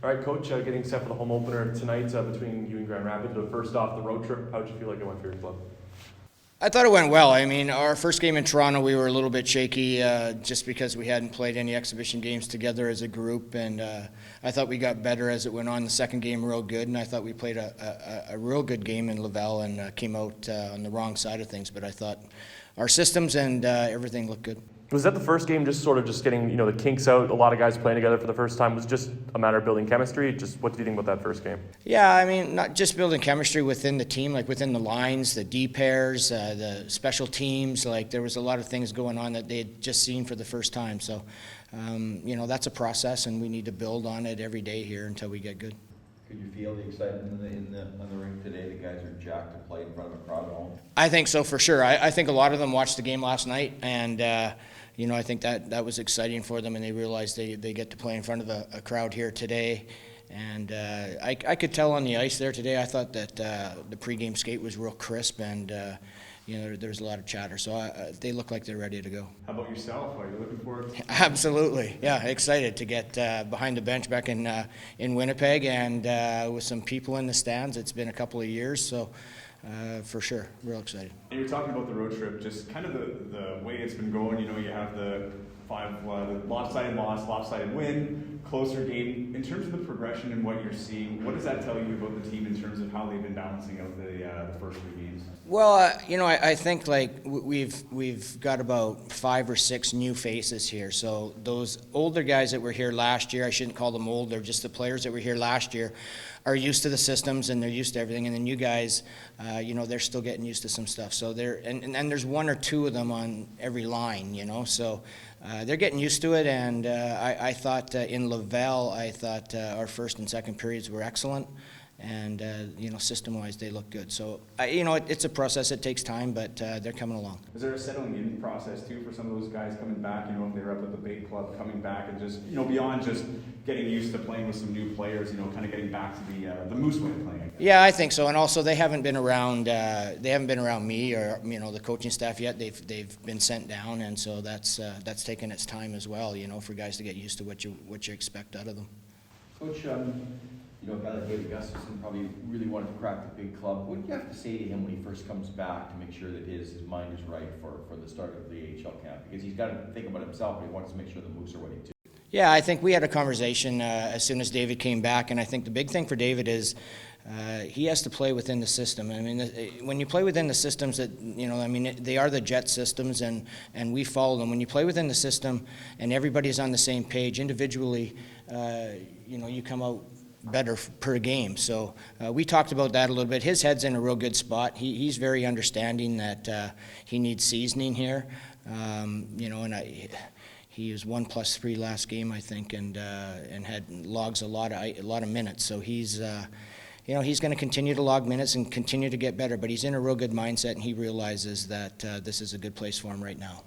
All right, Coach, getting set for the home opener tonight between you and Grand Rapids. But first off, the road trip, how did you feel like it went for your club? I thought it went well. I mean, our first game in Toronto, we were a little bit shaky just because we hadn't played any exhibition games together as a group, and I thought we got better as it went on. The second game real good, and I thought we played a real good game in Laval and came out on the wrong side of things, but I thought our systems and everything looked good. Was that the first game just getting the kinks out? A lot of guys playing together for the first time. Was it just a matter of building chemistry? Just what do you think about that first game? Yeah, I mean, not just building chemistry within the team, like within the lines, the D pairs, the special teams. Like there was a lot of things going on that they had just seen for the first time. So, that's a process, and we need to build on it every day here until we get good. Could you feel the excitement on the rink today? The guys are jacked to play in front of a crowd at home. I think so for sure. I think a lot of them watched the game last night, and I think that was exciting for them, and they realized they get to play in front of a crowd here today. And I could tell on the ice there today. I thought that the pregame skate was real crisp, and there's a lot of chatter. So they look like they're ready to go. How about yourself? Are you looking forward to it? Absolutely, yeah, excited to get behind the bench back in Winnipeg and with some people in the stands. It's been a couple of years, so for sure, real excited. And you're talking about the road trip, just kind of the way it's been going. You have the lopsided loss, lopsided win, closer game. In terms of the progression and what you're seeing, what does that tell you about the team in terms of how they've been balancing out the first three games? Well, I think like we've got about 5 or 6 new faces here. So those older guys that were here last year, I shouldn't call them old, they're just the players that were here last year, are used to the systems and they're used to everything. And the new guys, they're still getting used to some stuff. So and there's 1 or 2 of them on every line, so they're getting used to it. And I thought in Laval, our first and second periods were excellent. And, system-wise, they look good. So, it's a process. It takes time, but they're coming along. Is there a settling in process, too, for some of those guys coming back? If they're up at the big club, coming back and just, beyond just getting used to playing with some new players, kind of getting back to the Moose way of playing, I guess. Yeah, I think so. And also, they haven't been around me or, the coaching staff yet. They've been sent down, and so that's taken its time as well, for guys to get used to what you expect out of them. Coach, a guy like David Gustafsson probably really wanted to crack the big club. What do you have to say to him when he first comes back to make sure that his mind is right for the start of the AHL camp? Because he's got to think about himself, but he wants to make sure the Moose are winning too. Yeah, I think we had a conversation as soon as David came back, and I think the big thing for David is he has to play within the system. I mean, when you play within the systems that, they are the Jet systems, and we follow them. When you play within the system and everybody's on the same page, individually, you come out better per game. So we talked about that a little bit. His head's in a real good spot. He's very understanding that he needs seasoning here. He was 1+3 last game, I think, and had logs a lot of minutes. So he's he's going to continue to log minutes and continue to get better. But he's in a real good mindset, and he realizes that this is a good place for him right now.